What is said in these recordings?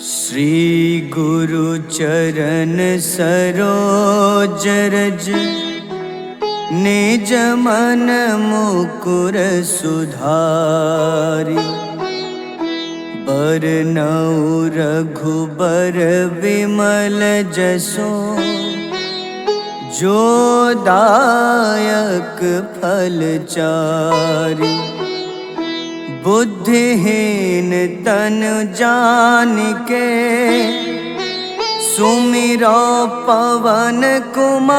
श्री गुरु चरण सरोज रज निज मन मुकुर सुधारि। बरनउँ रघुबर विमल जसो जो दायक फल चारि। बुद्धिहीन तनु जानिके सुमिरो पवन कुमार।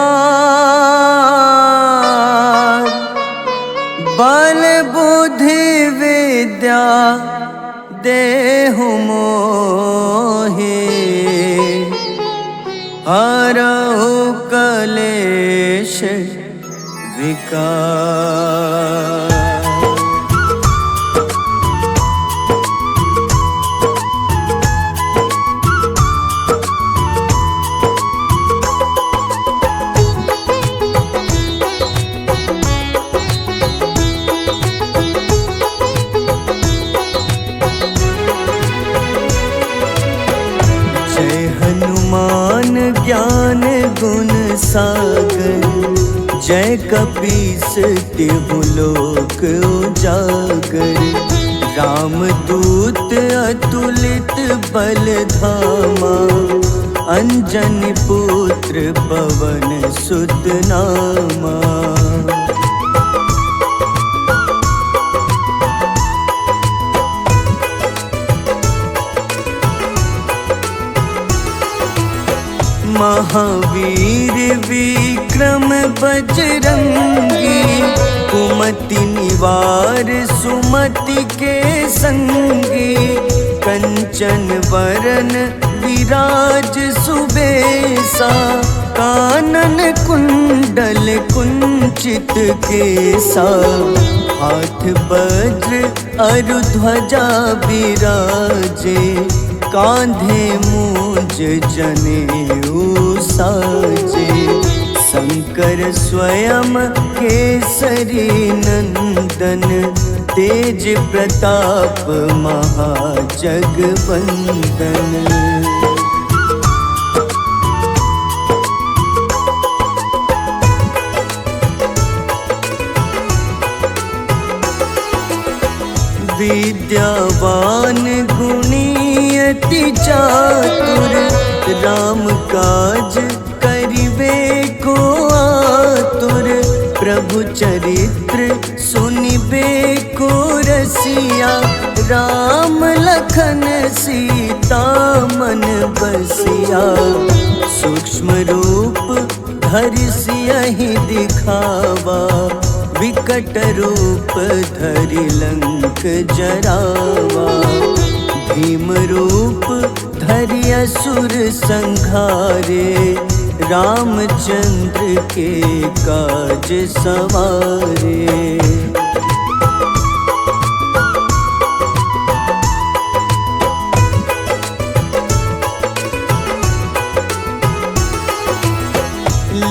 बल बुद्धि विद्या देहु मोहि हरहु कलेश विकार। ज्ञान गुण सागर जय कपीस तिहु लोक उजागर। रामदूत अतुलित बल धामा अंजनी पुत्र पवन सुत नामा। महावीर विक्रम बजरंगी कुमति निवार सुमति के संगी। कंचन वरन विराज सुबेसा कानन कुंडल कुंचित केसा। हाथ वज्र अरु ध्वजा बिराजे कांधे मूंज जनेऊ साजे। शंकर स्वयं केसरी नंदन तेज प्रताप महाजगवंदन। विद्यावान गुणी अति चातुर राम काज करिबे को आतुर। प्रभु चरित्र सुनिबे को रसिया राम लखन सीता मन बसिया। सूक्ष्म रूप धरि सियहि दिखावा विकट रूप धरि लंक जरावा। भीम रूप धरि असुर संहारे रामचंद्र के काज सवारे।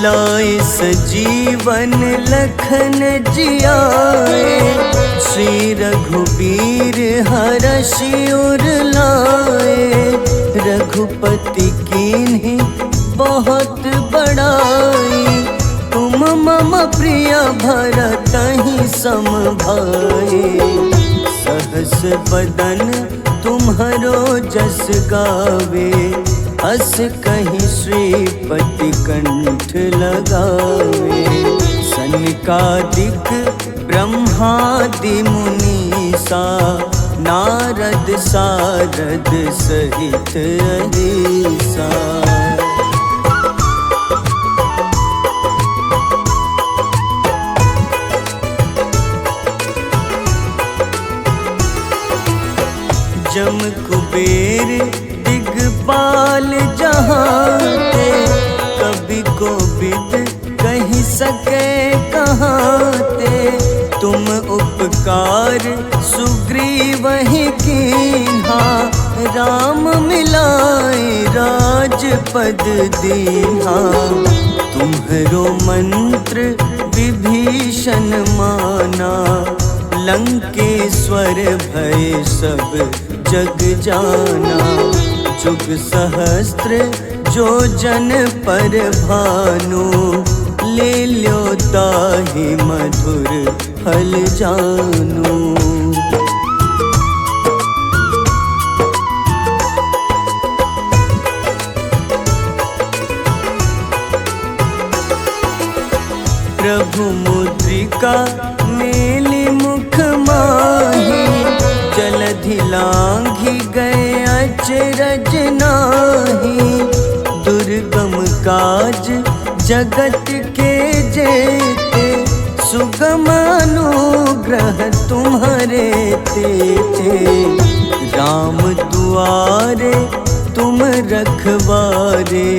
लाए सजीवन लखन जियाए श्री रघुबीर हरषि उर लाए। रघुपति कीन्ही बहुत बड़ाई तुम मम प्रिय भरतहि सम भाई। सहस बदन तुम्हरो जस गावे अस कहीं श्रीपति कंठ लगावे। सनकादिक ब्रह्मादि मुनीसा नारद सारद सहित अहिसा। जम कुबेर दिगपाल जहाते कभी कोविद कही सके कहाते। तुम उपकार सुग्रीवहि कीन्हा राम मिलाए राजपद दीन्हा। तुम्हरो मंत्र विभीषण माना लंकेश्वर भय सब जग जाना। जुग सहस्त्र जो जन पर भानु, ले ल्यो ताहि मधुर फल जानू। प्रभु मुद्रिका मेली मुख माही, जलधि लांघि गए अचरज नाही। दुर्गम काज जगत के जेते, सुगम अनुग्रह तुम्हारे तेते। राम दुआरे तुम रखवारे,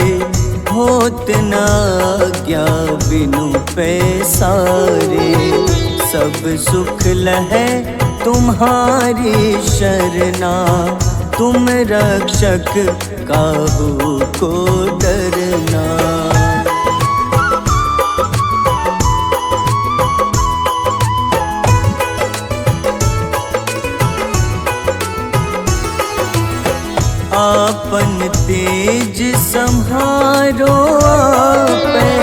होत न आज्ञा बिनु पैसारे। सब सुख लहै तुम्हारी शरणा, तुम रक्षक काहू को डरना। आपन तेज सम्हारो आपै,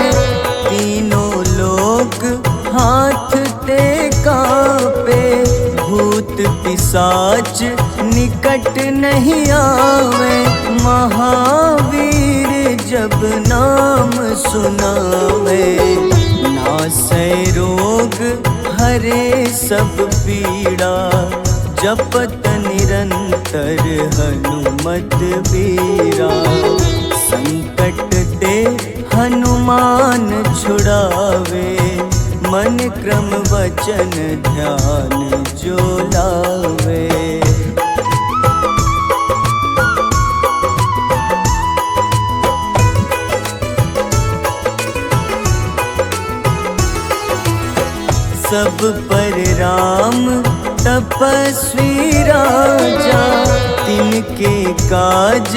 तीनों लोक हाथ ते कापे। भूत पिशाच निकट नहीं आवे, महावीर जब नाम सुनावे। नासै रोग हरे सब पीड़ा, जपत निरंतर हनुमत बीरा। संकट ते हनुमान छुड़ावे, मन क्रम वचन ध्यान जो लावे। सब पर राम तपस्वी राजा, तिनके काज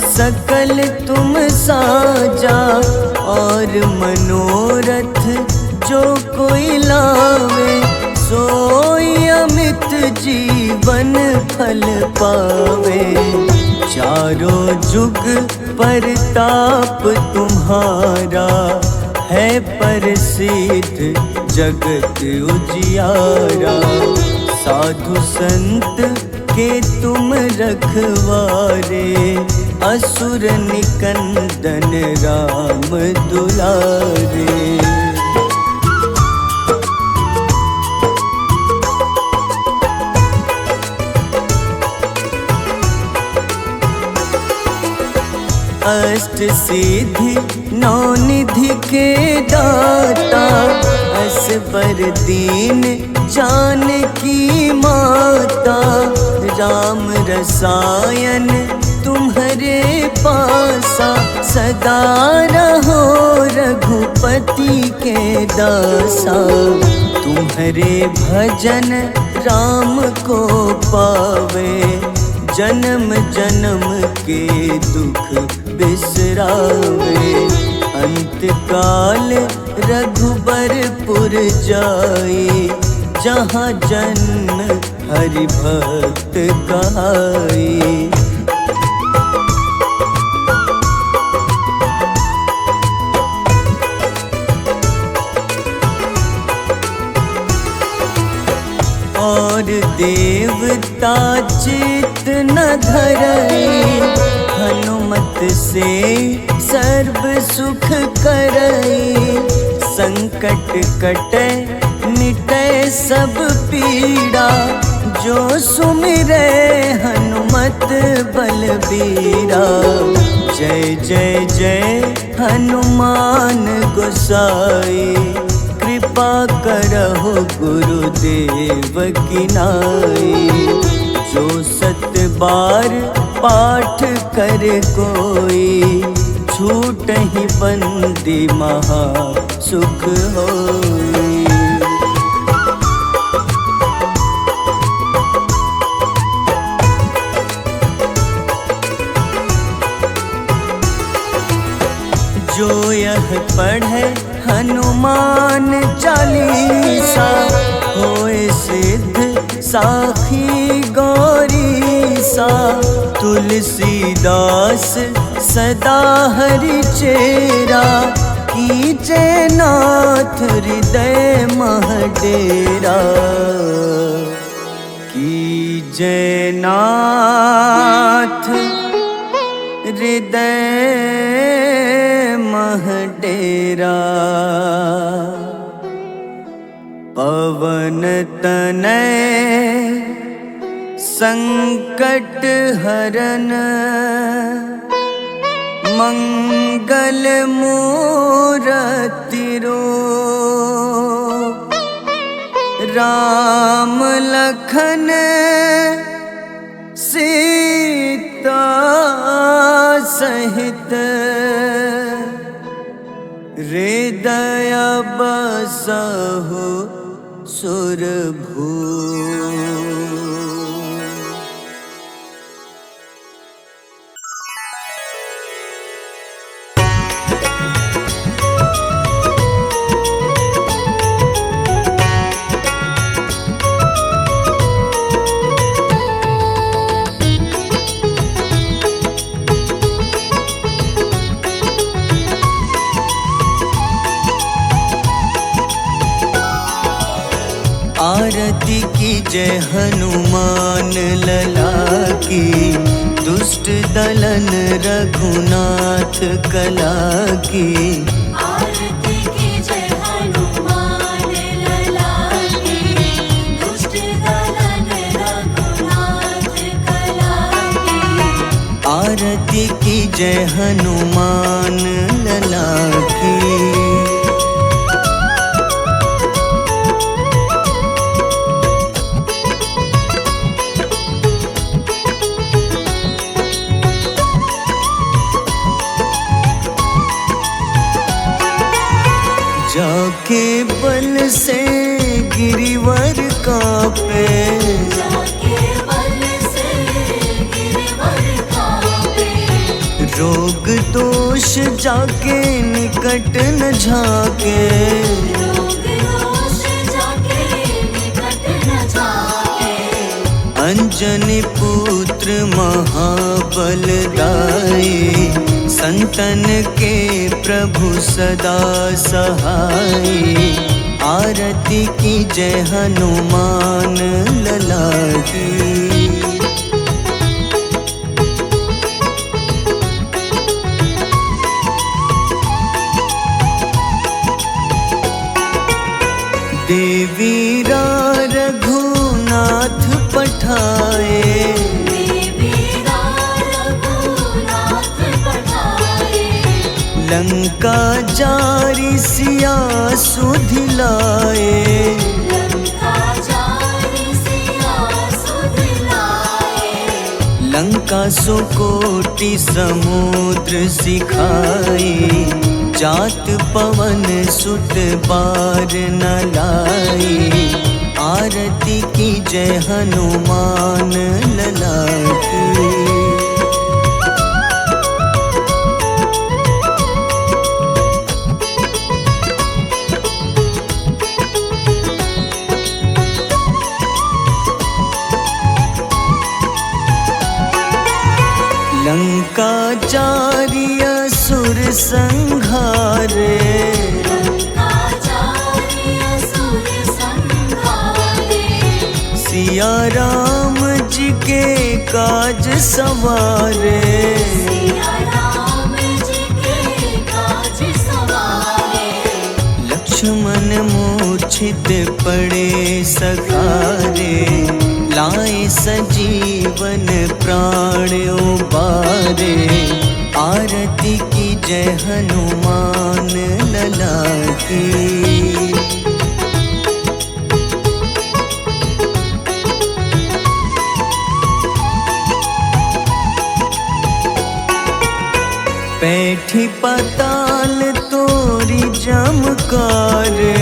सकल तुम साजा। और मनोरथ जो कोई लावे, सोई अमित जीवन फल पावे। चारों जुग परताप तुम्हारा, है प्रसिद्ध जगत उजियारा। साधु संत के तुम रखवारे, असुर निकंदन राम दुलारे। अष्ट सिद्धि नौ निधि के दाता, असबर दीन जानकी माता। राम रसायन तुम्हारे पासा, सदा रहो रघुपति के दासा। तुम्हारे भजन राम को पावे, जन्म जन्म के दुख बिसरावे। अंत काल रघुबरपुर जाई, जहाँ जन्म हरि भक्त कहाई। और देवता चित न धरई, हनुमत से सर्व सुख करई। संकट कटे मिटे सब पीड़ा, जो सुमिरे हनुमत बलबीरा। जय जय जय हनुमान गोसाई, कृपा करहु गुरुदेव की नाई। जो सत बार पाठ कर कोई, छूटहि बंदी महा सुख होई। जो यह पढ़े हनुमान चालीसा, होए सिद्ध साखी गौरीसा। सा तुलसीदास सदा हरि चेरा, कीजे नाथ हृदय मह डेरा, कीजे नाथ हृदय मह डेरा। पवन तनय संकट हरन, मंगल मूरति रूप, राम लखन सीता सहित, हृदय बसहु सुरभूप। आरती की जय हनुमान लला की, दुष्ट दलन रघुनाथ कला की। आरती की जय हनुमान लला की, दुष्ट दलन रघुनाथ कला की। आरती की जय हनुमान लला की। जाके बल से गिरिवर कांपे, जाके बल से गिरिवर कांपे। रोग दोष जाके निकट न झाके, रोग दोष जाके निकट न झाके। अंजनी पुत्र महाबलदाई, संतन के प्रभु सदा सहाय। आरती की जय हनुमान लला की। देवी रघुनाथ पठाए, लंका जारी सिया सुधिलाए। लंका सुकोटि समुद्र सिखाए, जात पवन सुत बार न लाए। आरती की जय हनुमान लला की। लंका जारी असुर संहारे, सिया राम जी के काज सवारे। लक्ष्मण मूर्छित पड़े सखारे, लाए सजीवन प्राण उबारे। आरती की जय हनुमान लला की। पैठी पाताल तोरी जमकारे,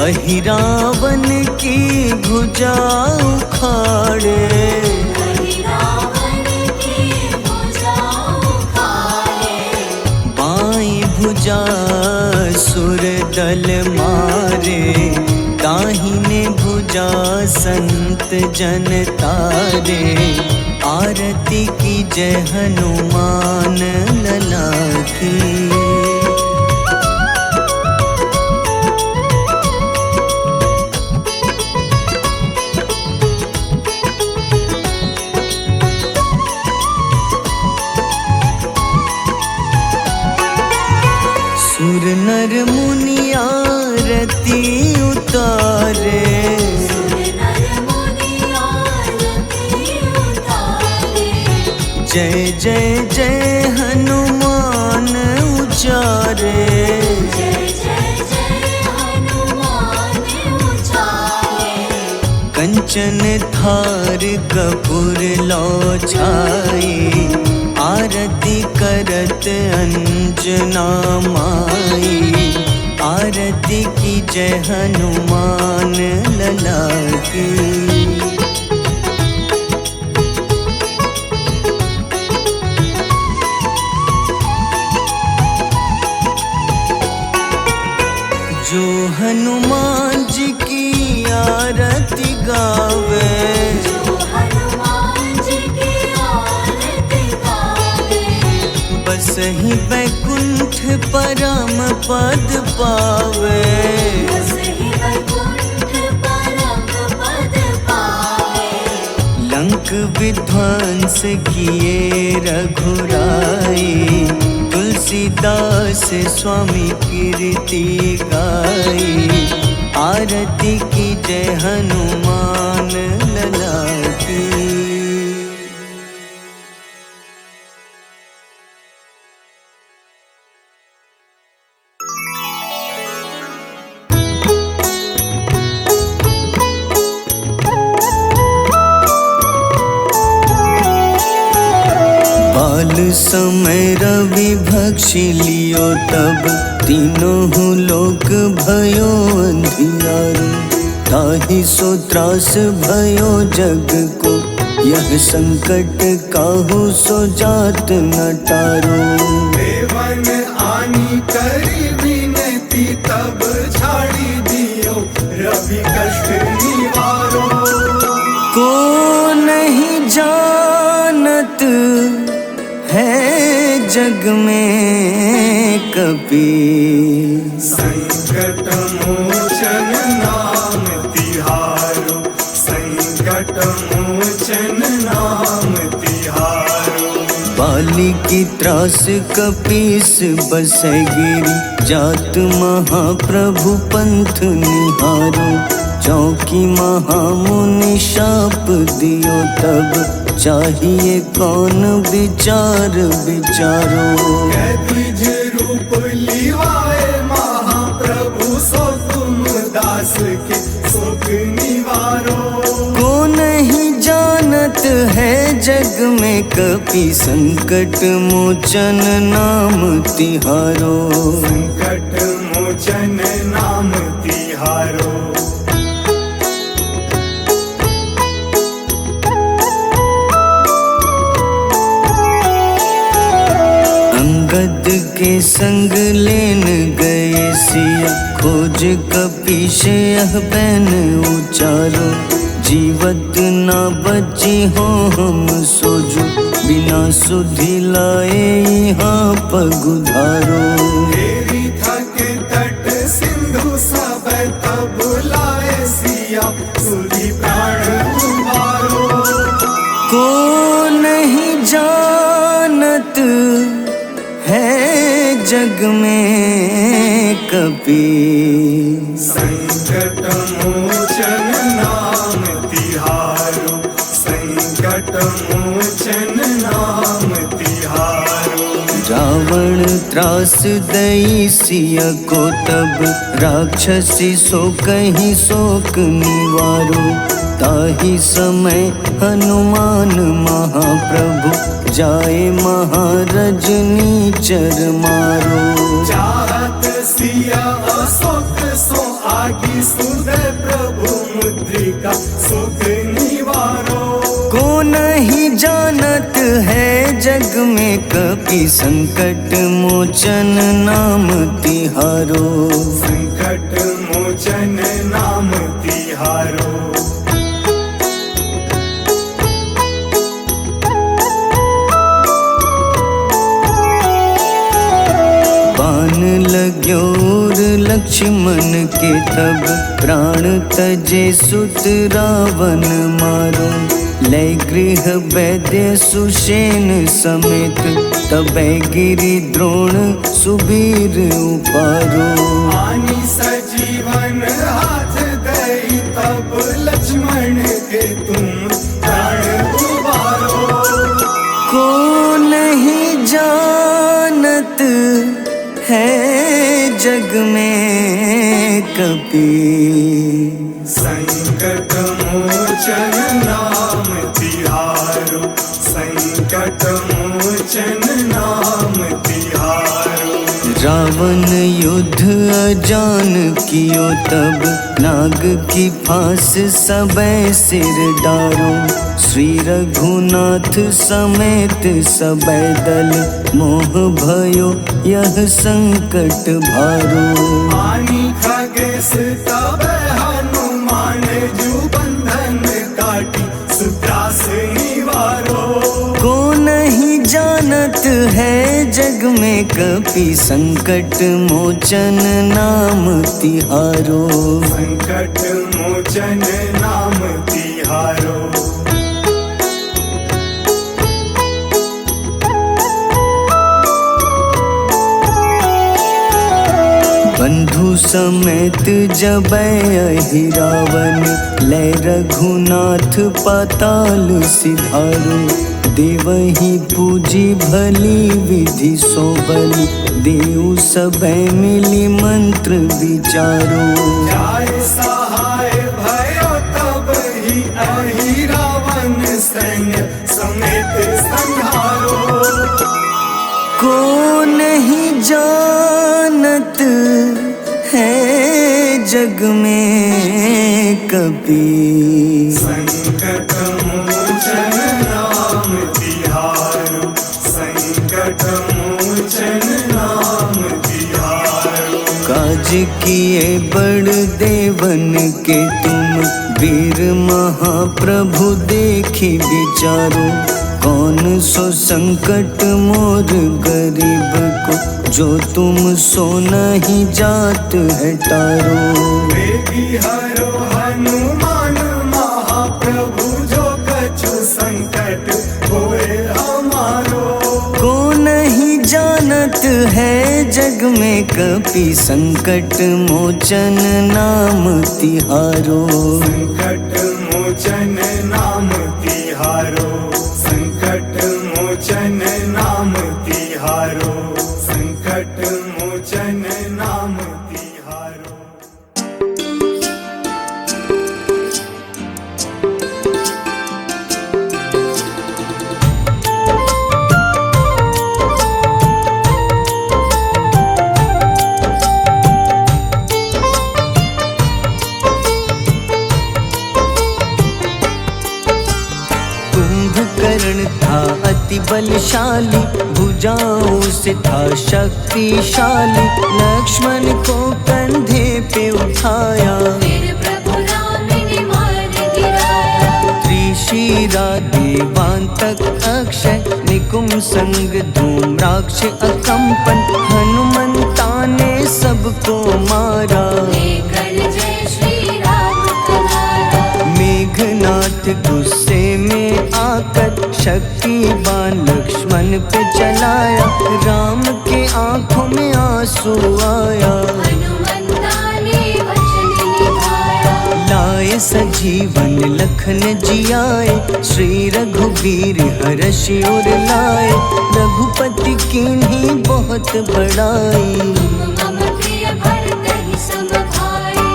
अहिरावन की भुजा उखाड़े। बाईं भुजा सुर दल मारे, दाहिने भुजा संत जन तारे, आरती की जय हनुमान लला की। सुर नर मुनि आरती उतारे, सुर नर मुनि आरती उतारे। जय जय जय हनुमान उचारे, जय जय जय हनुमान उचारे। कंचन थार कपूर लो छाई, आरती करत अंजना माई। आरती की जय हनुमान लला की। जो हनुमान जी की आरती गावे, जो हनुमान जी की आरती गावे। बस ही बैकुंठ परम पद पावे, बस ही वैकुंठ परम पद पावे। लंक विध्वंस किए रघुराई, तुलसीदास स्वामी कीर्ति गाई। आरती की जय हनुमान लला की। बाल समय रवि भक्षी लियो, तब तीनों लोक भयो अंधियारो। ताहि सो त्रास भयो जग को, यह संकट काहू सो जात न टारो। देवन आनी करी विनती, तब छाड़ी दियो रवि कष्ट निवारो। को नहीं जानत है जग में कपि, संकट मोचन नाम तिहारो। संकट मोचन नाम तिहारो। बाली की त्रास कपीस बसै गिरी, जात महाप्रभु पंथ निहारो। चौकी महामुनि शाप दियो, तब चाहिए कौन विचार विचारो। द्विज रूप लिवाए महाप्रभु, सो तुम दास के सुख निवारो। को नहीं जानत है जग में कपि, संकट मोचन नाम तिहारो। संकट मोचन नाम तिहारो। अंगद के संग लेन गए सिया, खोज कपीश यह बैन उचारो। जीवत ना बची हो हम सोजो, बिना सुधि लाए यहाँ पगुधारो। तेरी थक तट सिंधु सब तब लाए सिया, सुधि प्राण उबारो। को नहीं जानत है जग में कपि, संकट मोचन नाम तिहारो। संकट मोचन नाम तिहारो। रावण त्रास दई सिया को, तब राक्षसी सो कहीं शोक निवारो। ताहि समय हनुमान महाप्रभु, जाए महारजनी चर मारो। चाहत सिया अशोक सो आगी, सुधे प्रभु मुद्रिका सुख निवारो। को नहीं जानत है जग में कपि, संकट मोचन नाम तिहारो। संकट मोचन नाम लक्ष्मण के तब प्राण तजे सुत रावण मारो। लय गृह वैद्य सुषेण समेत तबै गिरि द्रोण सुबीर उपारो। आनी सजीवन हाथ दई तब लक्ष्मण के तुम प्राण उबारो। को नहीं जानत है जग में कपि, संकट मोचन नाम तिहारो। संकट मोचन नाम तिहारो। रावण युद्ध अजान कियो तब नाग की फांस सबै सिर डारो। श्री रघुनाथ समेत सबै दल मोह भयो यह संकट भारो। आनी खगेश तब हनुमान जू बंधन काटी सुत्रास निवारो। को नहीं जानत है जग में कपि, संकट मोचन नाम तिहारो। संकट मोचन नाम तिहारो। बंधु समेत जबै अहि रावण, लय रघुनाथ पाताल सिधारो। देवहि पूजी भली विधि सो बलि, देव सबै मिली मंत्र विचारो। जाय सहाय भयो तब ही अहि रावण सैन्य समेत संहारो। को नहीं जानत है जग में कपि, संकट मोचन नाम तिहारो। संकट मोचन नाम तिहारो। काज किए बड़ देवन के तुम, वीर महाप्रभु देखी विचारो। कौन सो संकट मोर गरीब को, जो तुम सो नहीं जात है टारो। वेगी हरो हनुमान महाप्रभु, जो कछु संकट होए हमारो। को नहीं जानत है जग में कपि, संकट मोचन नाम तिहारो। संकट मोचन नाम तिहारो। संकट मोचन नाम तिहारो। संकट मोचन नाम तिहारो। कुंभकर्ण था अति बलशाली, भुजाओं से था शक्तिशाली। लक्ष्मण को कंधे पे उठाया, फिर प्रभु राम ने मार गिराया। त्रिशिरा देवांतक अक्षय, निकुम संग धूम्राक्ष अकंपन। हनुमंता ने सबको मारा, लेकर जय श्री राम कनारा। मेघनाथ गुस्से में आकर शक्तिवान लक्ष्मण पे चलाया। राम के आंखों में आंसू आया, हनुमंता ने वचन निभाया। लाए सजीवन लखन जियाए, श्री रघुवीर हर्षि उर लाए। रघुपति कीन्ही बहुत बड़ाई, तुम मम प्रिय भरत ही सम भाई।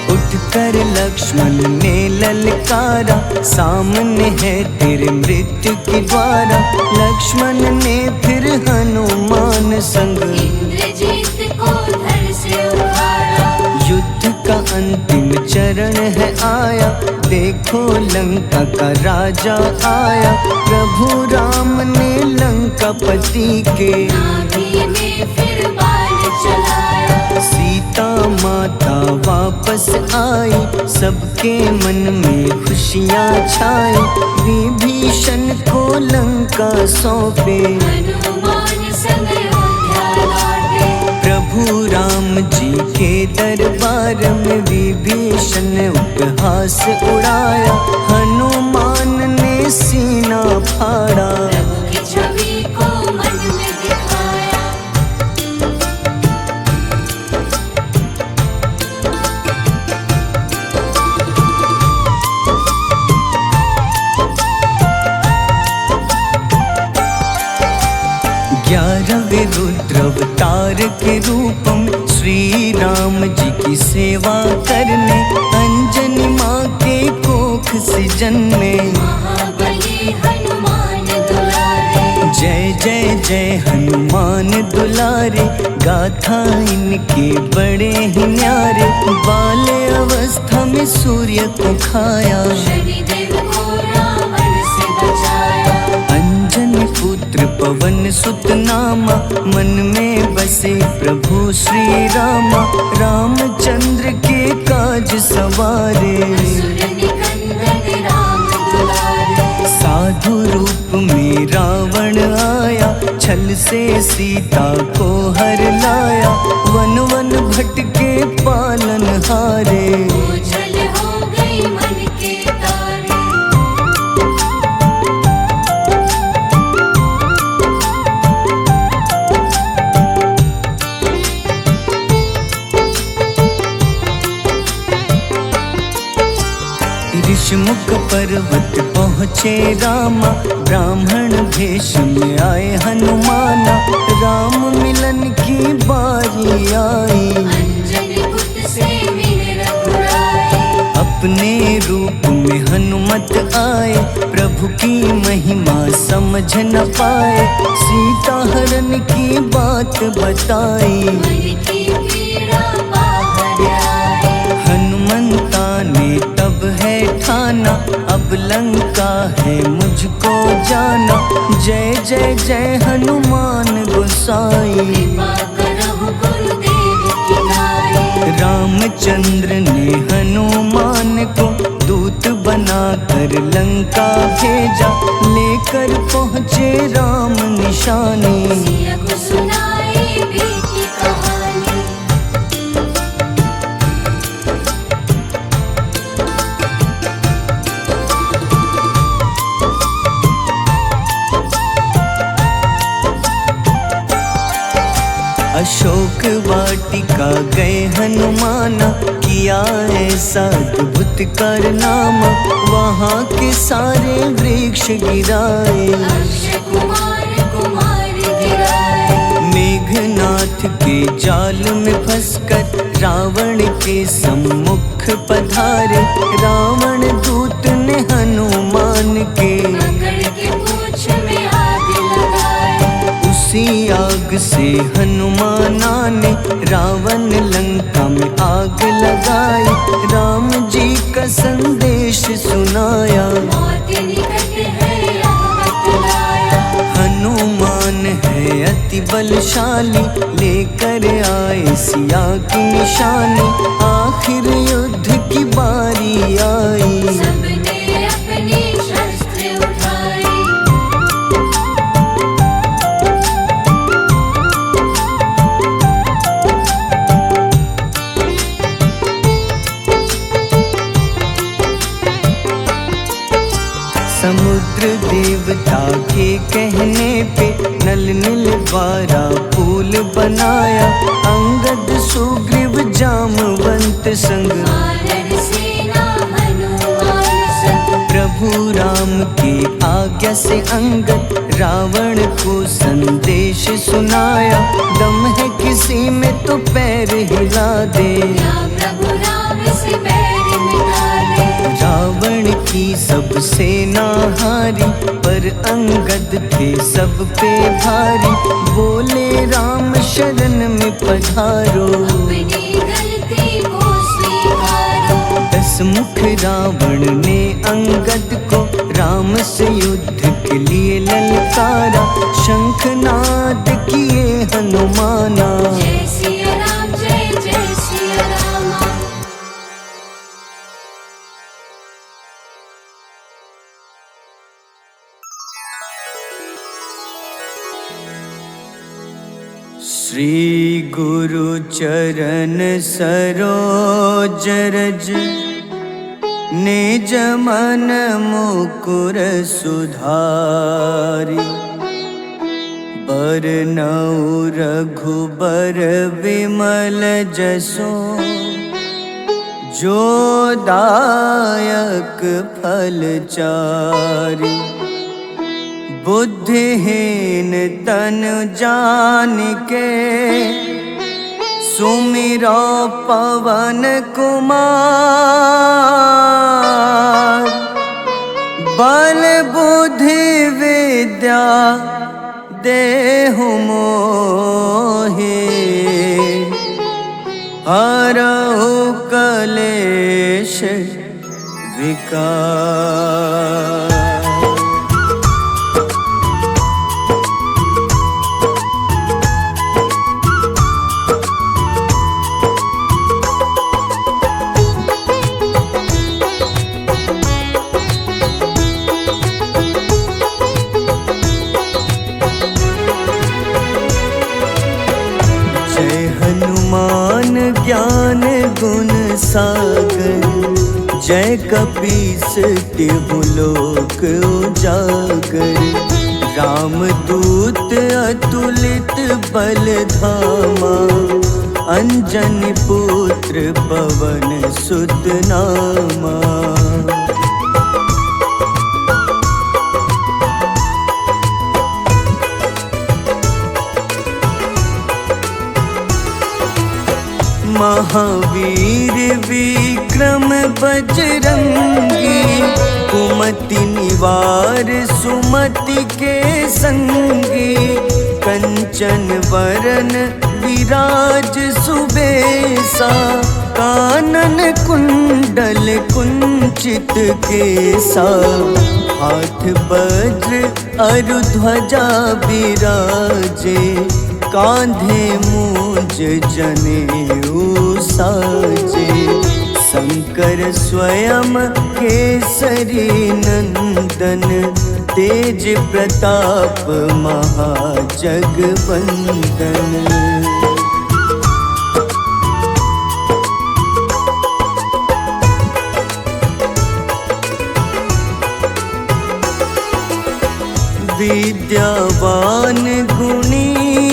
उठकर लक्ष्मण ने ललकारा, सामने है तेरे मृत्यु की द्वारा। लक्ष्मण ने फिर हनुमान संग, इंद्रजीत को धड़ से उखाड़ा। युद्ध का अंतिम चरण है आया। देखो लंका का राजा आया, प्रभु राम ने लंकापति के नाभि में फिर बाण चलाया। सीता माता वापस आई, सबके मन में खुशियाँ छाई। विभीषण को लंका सौंपे, हनुमान संग अयोध्या लौटे। प्रभु राम जी के दरबार में विभीषण उपहास उड़ाया। हनुमान ने सीना फाड़ा, प्रभु की छवि को मन में दिखाया। ग्यारहवें रुद्र अवतार के रूप में श्री राम जी की सेवा करने अंजनी माँ के कोख से जन्मे। महाबली हनुमान दुलारे, जय जय जय हनुमान दुलारे, गाथा इनके बड़े ही न्यारे। बाल्य अवस्था में सूर्य को खाया, शनिदेव को रावण से बचाया। अंजनी पुत्र पवन सुत नामा, मन में बसे प्रभु श्री रामा। रामचंद्र के काज सवारे, असुर निकंदन राम दुलारे। साधु रूप में रावण आया, छल से सीता को हर लाया। वन वन भटके पालन हारे, ओझल हो गई मन के तारे। ऋषिमुख पर्वत पहुँचे रामा, ब्राह्मण भेष में आए हनुमाना। राम मिलन की बारी आई, अंजनी पुत्र से मिले रघुराई। अपने रूप में हनुमत आए, प्रभु की महिमा समझ न पाए। सीता हरण की बात बताई, मन की पीड़ा बाहर आई। हनुमंता ने तब है ठाना, अब लंका है मुझको जाना। जय जय जय हनुमान गोसाई, कृपा करहु गुरुदेव की नाई। रामचंद्र ने हनुमान को दूत बनाकर लंका भेजा। लेकर पहुँचे राम निशानी, सिया को सुनाई बीती कहानी। अशोक वाटिका गए हनुमाना, किया ऐसा अद्भुत कारनामा। वहाँ के सारे वृक्ष गिराए, अक्षय कुमार कुमार गिराए। मेघनाथ के जाल में फंसकर रावण के सम्मुख पधारे। रावण दूत ने हनुमान के पकड़ के पूंछ में आग लगाए। उसी आग से हनुमाना ने रावण लंका में आग लगाई। राम जी का संदेश सुनाया, मौत निकट है यह बतलाया। हनुमान है अति बलशाली, लेकर आए सिया की निशानी। आखिर युद्ध की बारी आई, सबने अपनी शस्त्र उठाई। समुद्र देवता के कहने पे नल नील द्वारा पुल बनाया। अंगद सुग्रीव जामवंत संग, वानर सेना हनुमान संग। प्रभु राम की आज्ञा से अंगद रावण को संदेश सुनाया। दम है किसी में तो पैर हिला दे, या प्रभु राम से बैर मिटा दे। रावण की सब सेना हारी, पर अंगद थे सब पे भारी। बोले राम शरण में पधारो, अपनी गलती को स्वीकारो। 10 मुख रावण ने अंगद को राम से युद्ध के लिए ललकारा। शंखनाद किए हनुमाना, जय सिया राम जय श्री गुरु चरण सरोज रज निज मन मुकुर सुधारि बरनउँ रघुबर विमल जसो जो दायक फल चारि बुद्धिहीन तनु जानिके सुमिरो पवन कुमार बल बुद्धि विद्या देहु मोहि हरहु कलेश विकार। ज्ञान गुण सागर जय कपीस तिहु लोक उजागर रामदूत अतुलित बल धामा अंजनी पुत्र पवन सुत नामा। महावीर विक्रम बजरंगी कुमति निवार सुमति के संगी कंचन वरन विराज सुबेसा कानन कुंडल कुंचित केसा हाथ वज्र अरु ध्वजा बिराजे कांधे मूंज जनेऊ साजे शंकर स्वयं केसरी नंदन तेज प्रताप महाजगवंदन। विद्यावान गुणी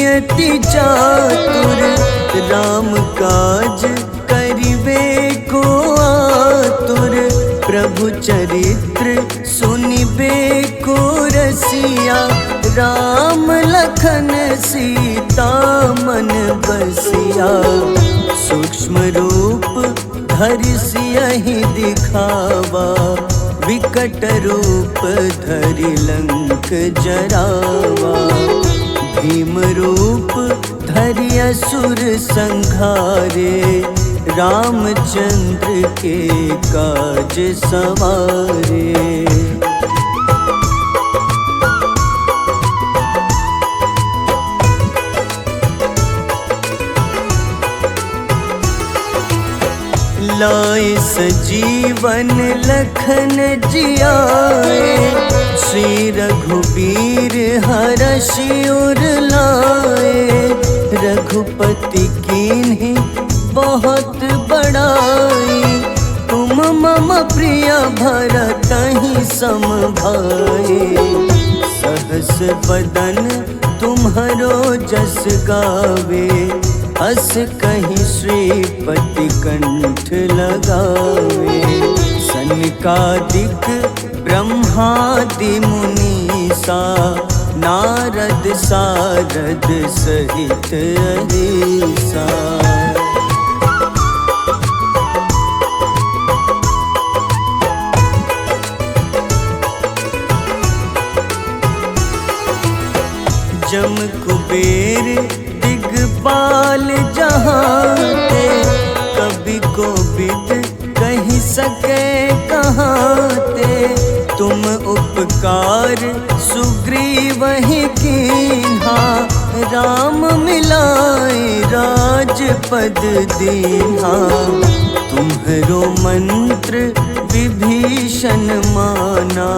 अति चातुर राम काज करिबे को आतुर प्रभु चरित्र सुनिबे को रसिया राम लखन सीता मन बसिया सूक्ष्म रूप धरि सियहि दिखावा विकट रूप धरि लंक जरावा भीम रूप धरि असुर संहारे रामचंद्र के काज सवारे। लाए सजीवन लखन जियाए श्री रघुबीर हरषि उर लाए रघुपति कीन्ही बहुत बड़ाई तुम मम प्रिय भरतहि सम भाई सहस बदन तुम्हरो जस गावे अस कहीं श्रीपति कंठ लगावे सनकादिक ब्रह्मादि मुनीसा नारद सारद सहित अहिसा। जम कुबेर दिगपाल जहाते कभी को बिद कहीं सके कहाते तुम उपकार सुग्रीव ही कीन्हा राम मिलाए राजपद दीन्हा तुम्हरो मंत्र विभीषण माना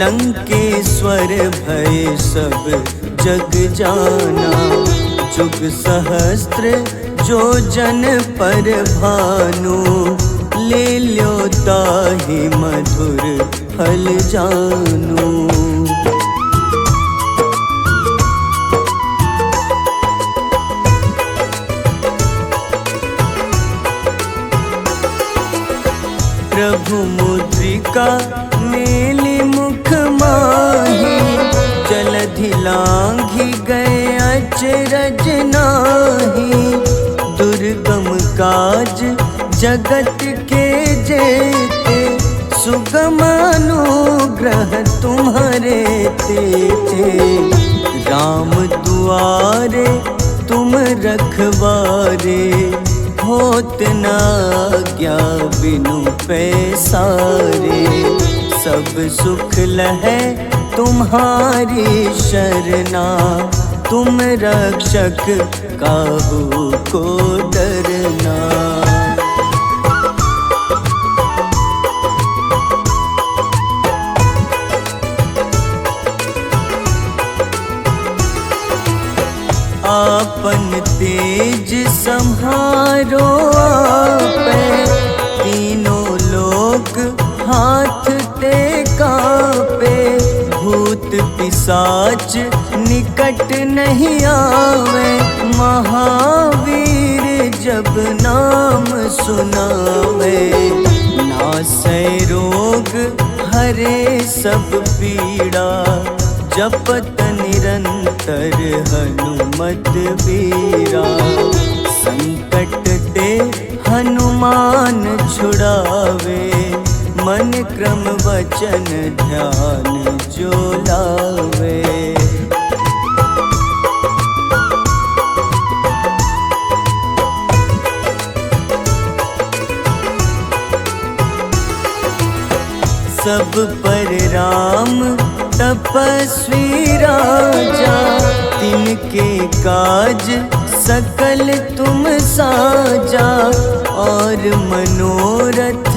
लंकेश्वर भय सब जग जाना जुग सहस्त्र जो जन पर भानु, ले ल्यो ताहि मधुर फल जानू। प्रभु मुद्रिका मेली मुख माही, जलधि लांघि गए अचरज नाही। दुर्गम काज जगत के जेते, सुगम अनुग्रह तुम्हारे तेते। राम दुआरे तुम रखवारे, होत न आज्ञा बिनु पैसारे। सब सुख लहै तुम्हारी शरणा, तुम रक्षक काहू को डरना। आपन तेज सम्हारो आपै, तीनों लोक हाथ ते कांपे। भूत पिशाच निकट नहीं आवे, महावीर जब नाम सुनावे। नासै रोग हरे सब पीड़ा, जपत निरंतर हनुमत बीरा। संकट ते हनुमान छुड़ावे, मन क्रम वचन ध्यान जो लावे। सब पर राम तपस्वी राजा, तिनके काज सकल तुम साजा। और मनोरथ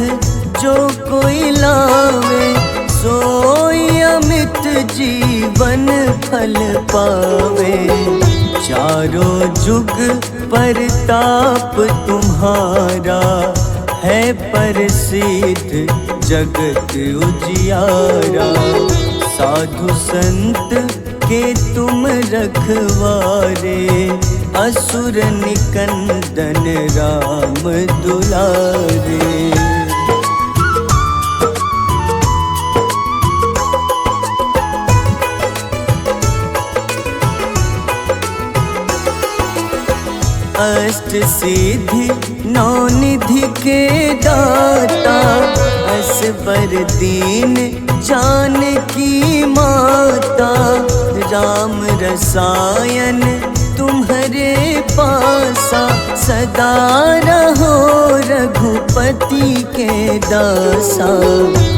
जो कोई लावे, सोई अमित जीवन फल पावे। चारों जुग परताप तुम्हारा, है प्रसिद्ध जगत उजियारा। साधु संत के तुम रखवारे, असुर निकंदन राम दुलारे। अष्ट सिद्धि नौ निधि के दाता, असबर दीन जानकी माता। राम रसायन तुम्हारे पासा, सदा रहो रघुपति के दासा।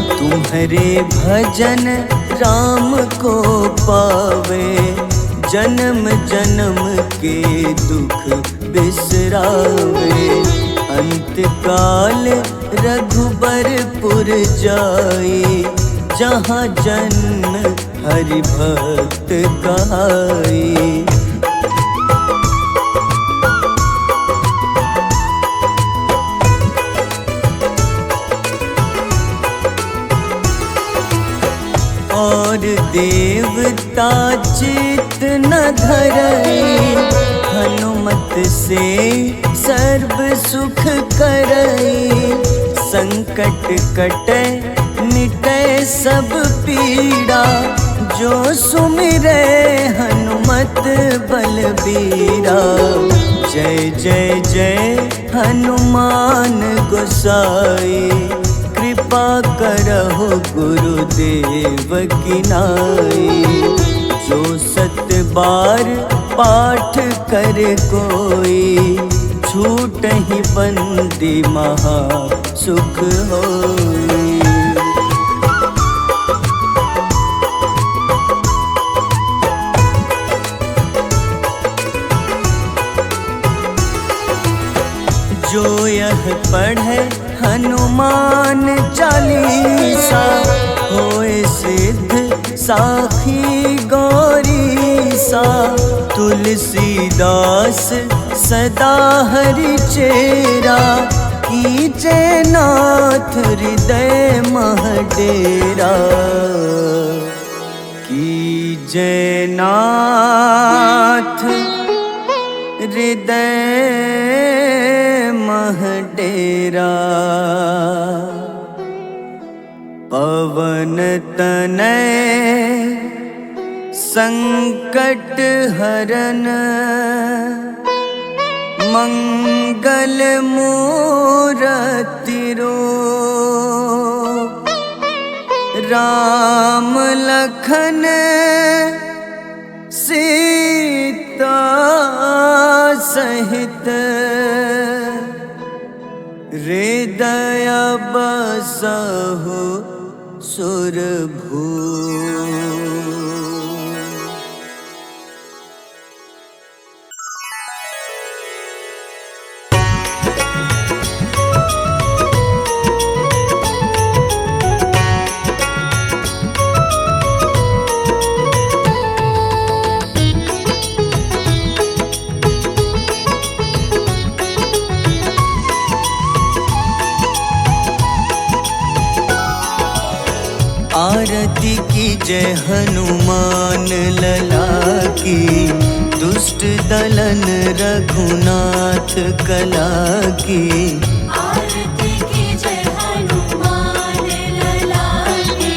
तुम्हारे भजन राम को पावे, जन्म जन्म के दुख बिसरावे। अंत काल रघुबरपुर जाई, जहाँ जन्म हरि भक्त कहाई। और देवता चित न धरई, हनुमत से सर्व सुख करई। संकट कटे मिटे सब पीड़ा, जो सुमिरे हनुमत बलबीरा। जय जय जय हनुमान गोसाई, कृपा करहु गुरुदेव की नाई। जो 7 बार पाठ कर कोई, छूटहि बंदी महा सुख होई। जो यह पढ़े हनुमान चालीसा, होए सिद्ध साखी गौरी सा तुलसीदास सदा हरि चेरा, कीजे नाथ हृदय मह डेरा, कीजे नाथ हृदय मह डेरा। पवन तनय संकट हरन, मंगल मूरति रूप, राम लखन सीता सहित, हृदय बसहु सुरभूप। आरती की जय हनुमान लला की, दुष्ट दलन रघुनाथ कला की। आरती की जय हनुमान लला की,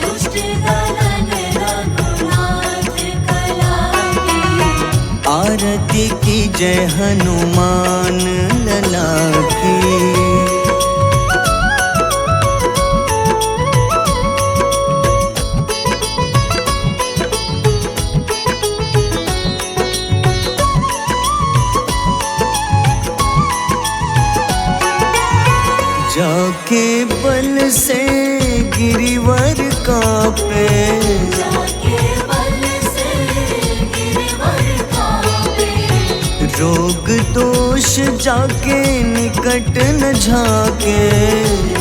दुष्ट दलन रघुनाथ कला की। आरती की जय हनुमान लला की। जाके बल से गिरिवर कांपे, जाके बल से गिरवर कांपे। रोग दोष जाके निकट न झाके,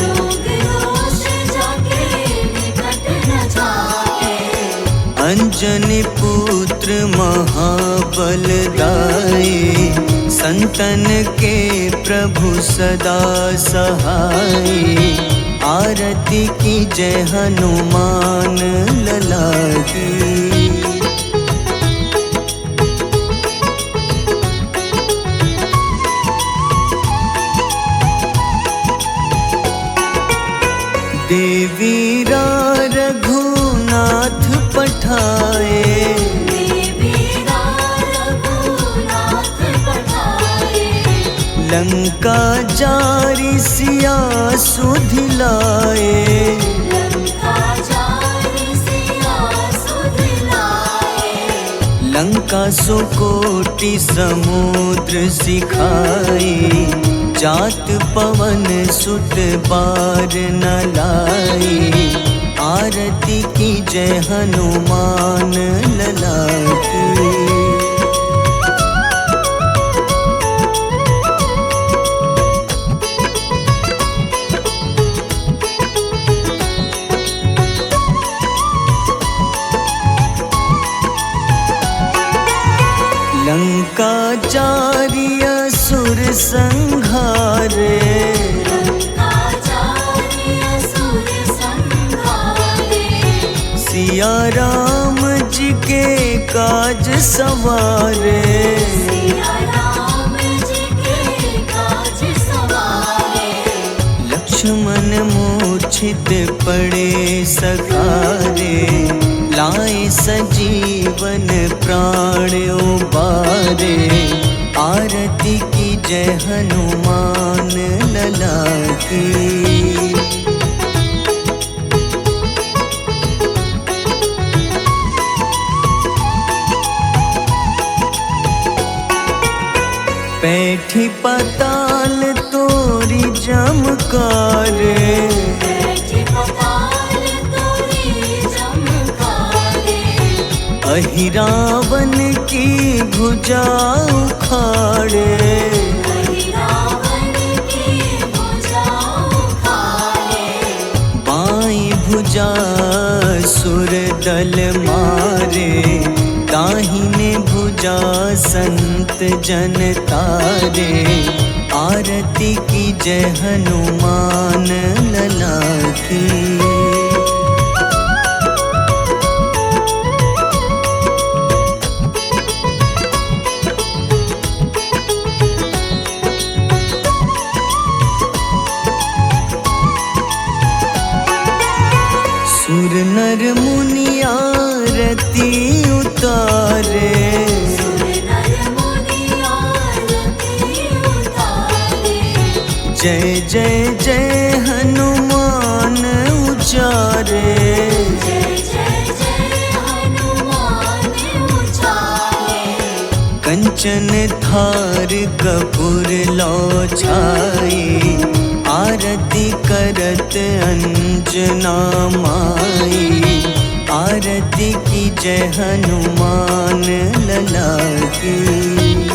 रोग दोष जाके निकट न जाके। अंजनी पुत्र महाबलदाई, संतन के प्रभु सदा सहाय। आरती की जय हनुमान लला की। देवीरा रघुनाथ पठाए, लंका जारी सिया सुधिलाए। लंका सुकोटि समुद्र सिखाए, जात पवन सुत बार न लाए। आरती की जय हनुमान लला की। लंका जारी असुर संहारे, सिया राम जी के काज सवारे। लक्ष्मण मूर्छित पड़े सखारे, लाए सजीवन प्राण उबारे। आरती की जय हनुमान लला की। बैठी पताल तोरी जमकारे, अहिरावन की भुजा उखाड़े। बाईं भुजा सुर दल मारे, दाहिनी संत जन तारे, आरती की जय हनुमान लला की। सुर नर मुनि आरती उतारे, जय जय जय हनुमान उचारे। कंचन थार कपूर लो छाई, आरती करत अंजना माई। आरती की जय हनुमान लला की।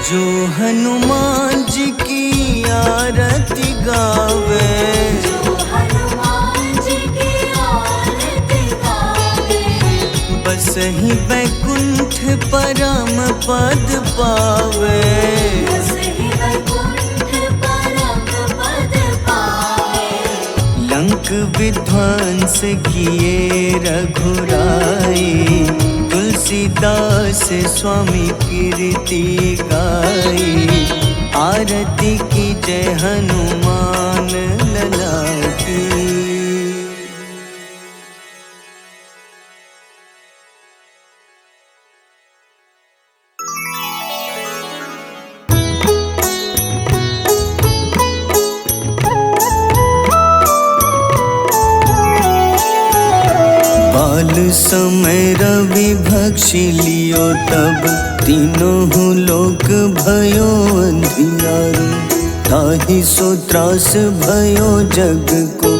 जो हनुमान जी की आरती गावे, बसहि बैकुंठ परम पद पावे। लंक विध्वंस किए रघुराई, तुलसीदास स्वामी कीर्ति गाई। आरती की जय हनुमान लला की। बाल समय रवि भक्षि लियो, तब तीनों लोक भयो अंधियारो। ताहि सो त्रास भयो जग को,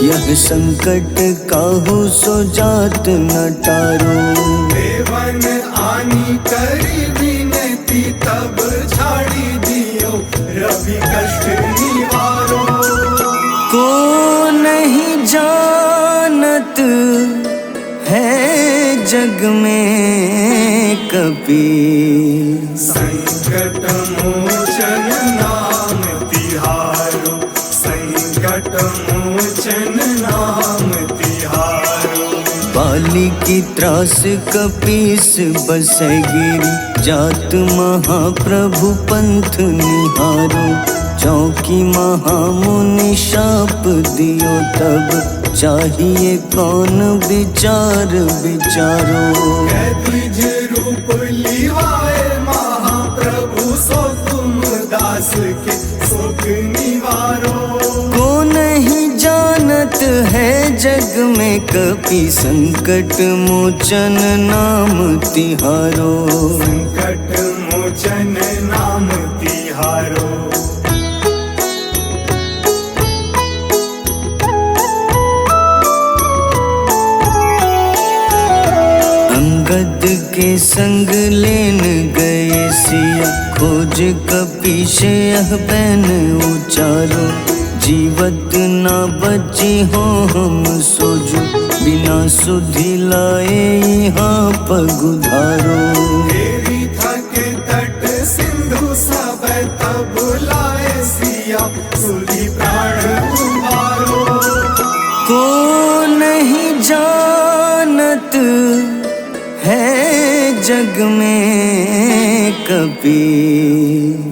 यह संकट काहू सो जात न टारो। देवन आनी करी विनती, तब छाड़ी दियो रवि कष्ट निवारो। को नहीं जानत है जग में कपि, संकट मोचन नाम तिहारो। संकट मोचन नाम तिहारो। बाली की त्रास कपीस बसै गिरि, जात महाप्रभु पंथ निहारो। चौकी महामुनि शाप दियो, तब चाहिए कौन विचार विचारो। द्विज रूप लिवाए महाप्रभु, सो तुम दास के शोक निवारो। को नहीं जानत है जग में कपि, संकट मोचन नाम तिहारो। संकट मोचन नाम तिहारो। अंगद के संग लेन गए सिया, खोज कपीश यह बैन उचारो। जीवत ना बची हो हम सोजो, बिना सुधि लाए यहाँ पगुधारो। देवी थके तट सिंधु सब, तब लाए सिया सुधि प्राण उबारो। को नहीं जानत है जग में कपि,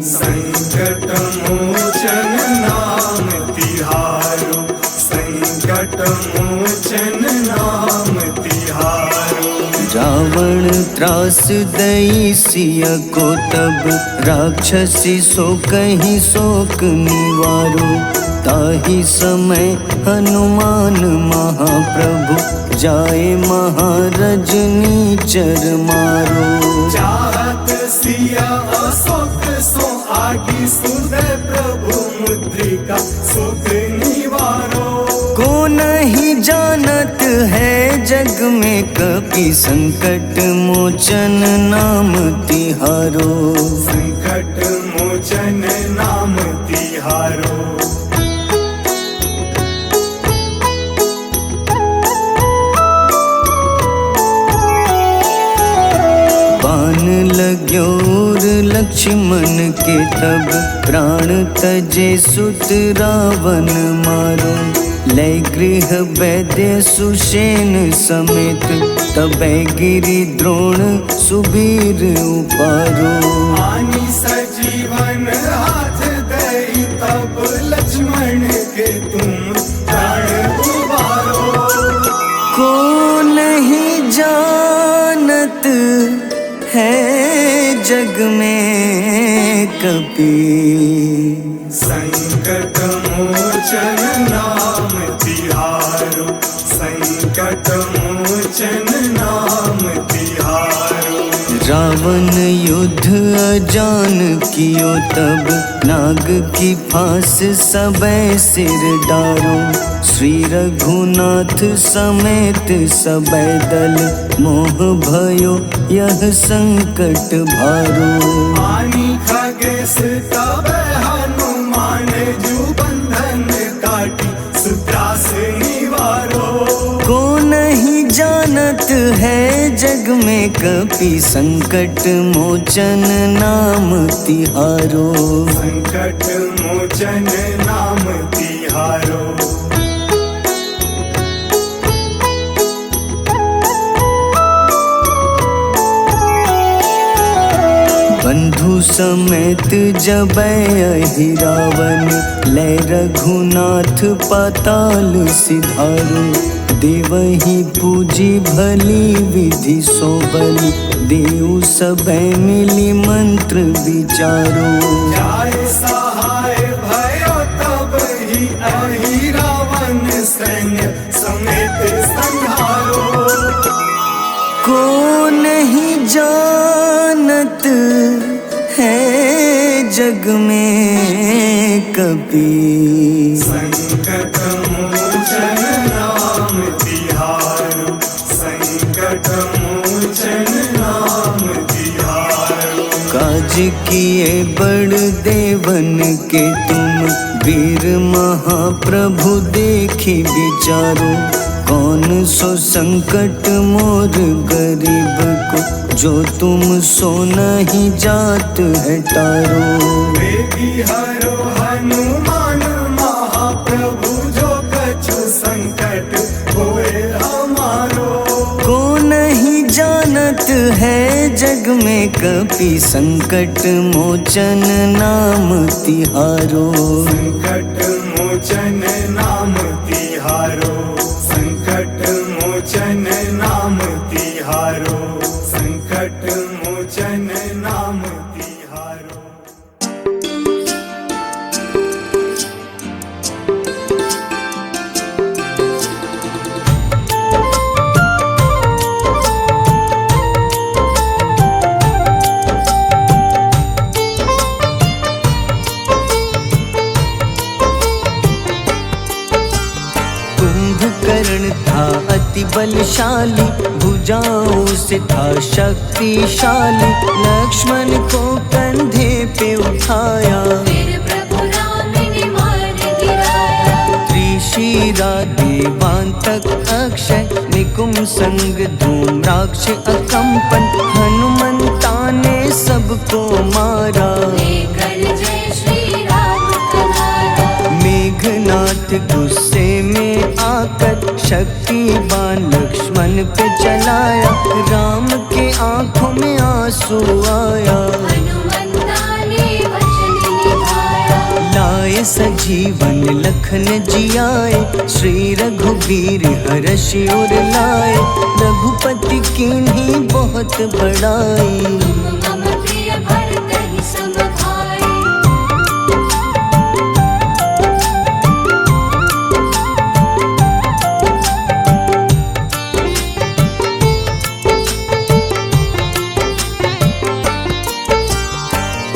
संकट मोचन नाम तिहारो। संकट मोचन नाम तिहारो। रावण त्रास दई सिया को, तब राक्षसी सो कहीं शोक निवारो। ताहि समय हनुमान महाप्रभु, जाए महारजनी चर मारो। चाहत सिया अशोक सो आगी, सुदय प्रभु मुद्रिका शोक निवारो। को नहीं जानत है जग में कपि, संकट मोचन नाम तिहारो। संकट मोचन नाम तिहारो। बाण लग्योर लक्ष्मण के तब प्राण तजे सुत रावण मारो। लय गृह वैद्य सुषेण समेत तबै गिरि द्रोण सुबीर उपारो। आनी सजीवन हाथ दई तब लक्ष्मण के तुम प्राण उबारो। को नहीं जानत है जग में कपि, संकट मोचन नाम तिहारो। संकट मोचन नाम तिहारो। रावण युद्ध अजान कियो तब नाग की फांस सबे सिर डारो। श्री रघुनाथ समेत सबे दल मोह भयो यह संकट भारो। आनी खगेश तब हनुमान जू बंधन काटी सुत्रास निवारो। को नहीं जानत है जग में कपि, संकट मोचन नाम तिहारो। संकट मोचन नाम तिहारो। बंधु समेत जबै अहि रावण, लय रघुनाथ पाताल सिधारो। देवहि पूजी भली विधि सो बलि, देव सबे मिली मंत्र विचारो। जाय सहाय भयो तब ही अहि रावण सैन्य समेत संहारो। को नहीं जानत है जग में कपि, संकट मोचन नाम तिहारो। संकट मोचन नाम तिहारो। काज किए बड़ देवन के तुम, वीर महाप्रभु देखी विचारो। कौन सो संकट मोर गरीब को, जो तुम सो नहीं जात है टारो। वेगी हरो हनुमान महाप्रभु, जो कछु संकट होए हमारो। को नहीं जानत है जग में कपि, संकट मोचन नाम तिहारो। संकट मोचन नाम तिहारो। संकट मोचन नाम तिहारो। संकट मोचन नाम तिहारो। कुंभकर्ण था अति बलशाली, भुजाओं से था शक्तिशाली। लक्ष्मण को कंधे पे उठाया, फिर प्रभु राम ने मार गिराया। त्रिशिरा देवांतक अक्षय, निकुम संग धूम्राक्ष अकंपन। हनुमंता ने सबको मारा, लेकर जय श्री राम कनारा। मेघनाथ गुस्से में आकर शक्तिवान लक्ष्मण पे चलाया। राम के आंखों में आंसू आया, हनुमंता ने वचन निभाया। लाए सजीवन लखन जियाए, श्री रघुबीर हर्षि उर लाए। रघुपति कीन्ही बहुत बड़ाई, मम प्रिय भरत ही सम भाई।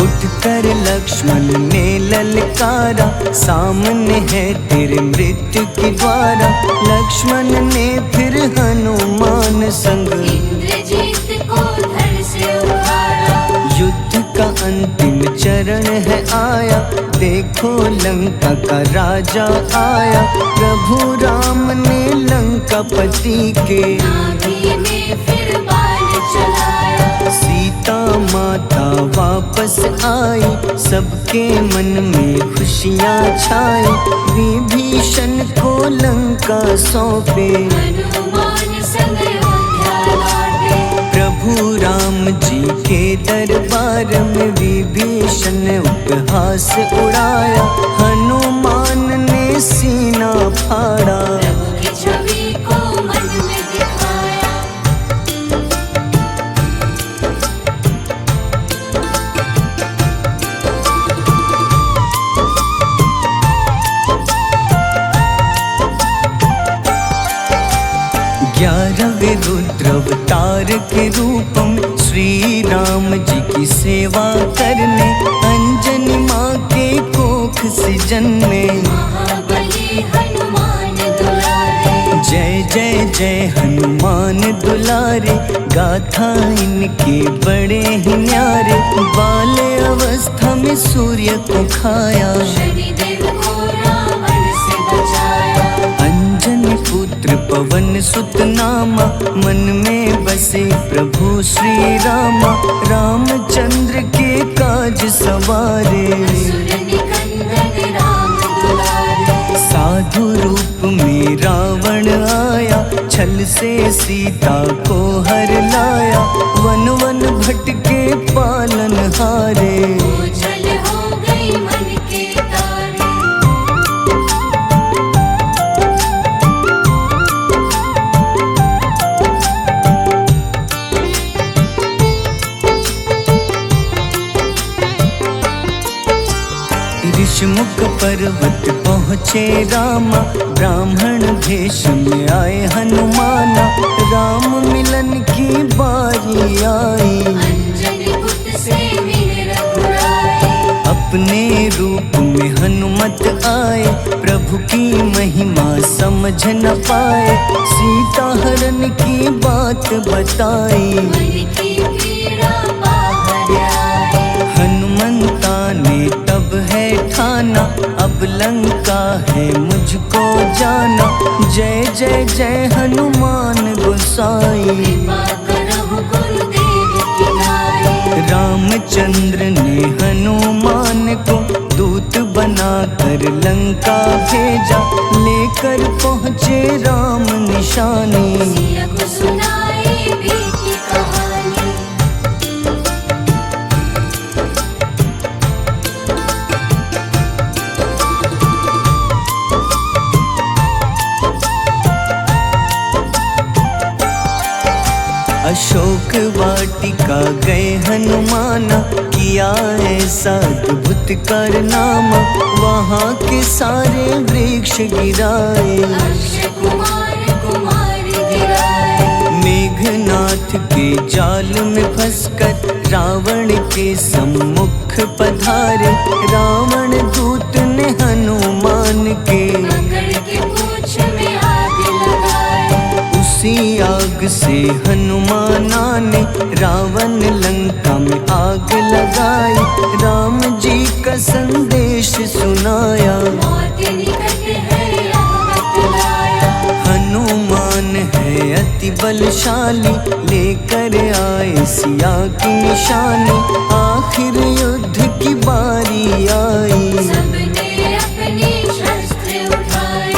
उठकर लक्ष्मण ने ललकारा, सामने है तेरे मृत्यु की द्वारा। लक्ष्मण ने फिर हनुमान संग, इंद्रजीत को धड़ से उखाड़ा। युद्ध का अंतिम चरण है आया, देखो लंका का राजा आया। प्रभु राम ने लंकापति के, नाभि में फिर बाण चलाया। सीता वापस आई, सबके मन में खुशियाँ छाई। विभीषण को लंका सौंपे, हनुमान संग अयोध्या लौटे। प्रभु राम जी के दरबार में विभीषण उपहास उड़ाया। हनुमान ने सीना फाड़ा, प्रभु की छवि को मन में दिखाया। ग्यारहवें रुद्र अवतार के रूप में श्री राम जी की सेवा करने अंजनी माँ के कोख से जन्मे। महाबली हनुमान दुलारे, जय जय जय हनुमान दुलारे, गाथा इनके बड़े ही न्यारे। बाल्य अवस्था में सूर्य को खाया, शनिदेव को रावण से बचाया। अंजनी पुत्र पवन सुत नामा, मन में बसे प्रभु श्री रामा। रामचंद्र के काज सवारे, असुर निकंदन राम दुलारे। साधु रूप में रावण आया, छल से सीता को हर लाया। वन वन भटके पालन हारे, ओझल हो गई मन के तारे। ऋषमुख पर्वत पहुँचे रामा, ब्राह्मण भेष में आए हनुमाना। राम मिलन की बारी आई, अंजनी पुत्र से मिले रघुराई। अपने रूप में हनुमत आए, प्रभु की महिमा समझ न पाए। सीता हरण की बात बताई, मन की पीड़ा बाहर आई। हनुमंता ने तब है ठाना, अब लंका है मुझको जाना। जय जय जय हनुमान गोसाई, कृपा करहु गुरुदेव की नाई। रामचंद्र ने हनुमान को दूत बनाकर लंका भेजा। लेकर पहुँचे राम निशानी, सिया को सुनाई बीती कहानी। अशोक वाटिका गए हनुमाना, किया ऐसा अद्भुत कारनामा। वहाँ के सारे वृक्ष गिराए, अक्षय कुमार कुमार गिराए। मेघनाथ के जाल में फंसकर रावण के सम्मुख पधारे। रावण दूत ने हनुमान के पकड़ के पूंछ में आग लगाए। उसी आग से हनुमाना ने रावण लंका में आग लगाई। राम जी का संदेश सुनाया, मौत निकट है यह बतलाया। हनुमान है अति बलशाली, लेकर आए सिया की निशानी। आखिर युद्ध की बारी आई, सबने अपनी शस्त्र उठाई।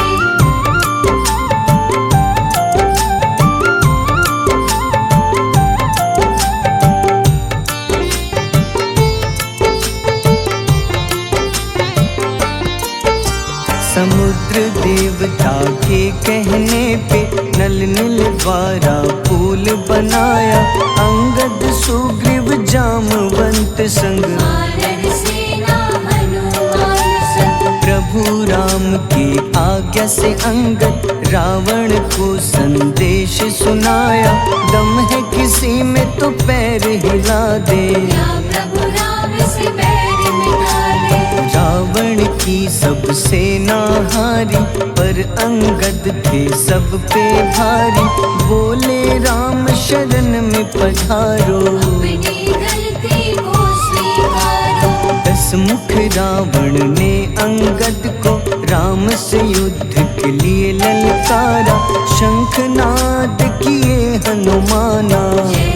समुद्र देवता के कहने पे नल नील द्वारा पुल बनाया। अंगद सुग्रीव जामवंत संग, वानर सेना हनुमान संग। प्रभु राम की आज्ञा से अंगद रावण को संदेश सुनाया। दम है किसी में तो पैर हिला दे, या प्रभु राम से बैर मिटा ले। रावण की सब सेना हारी, पर अंगद थे सब पे भारी। बोले राम शरण में पधारो, अपनी गलती को स्वीकारो। 10 मुख रावण ने अंगद को राम से युद्ध के लिए ललकारा। शंखनाद किए हनुमाना, जय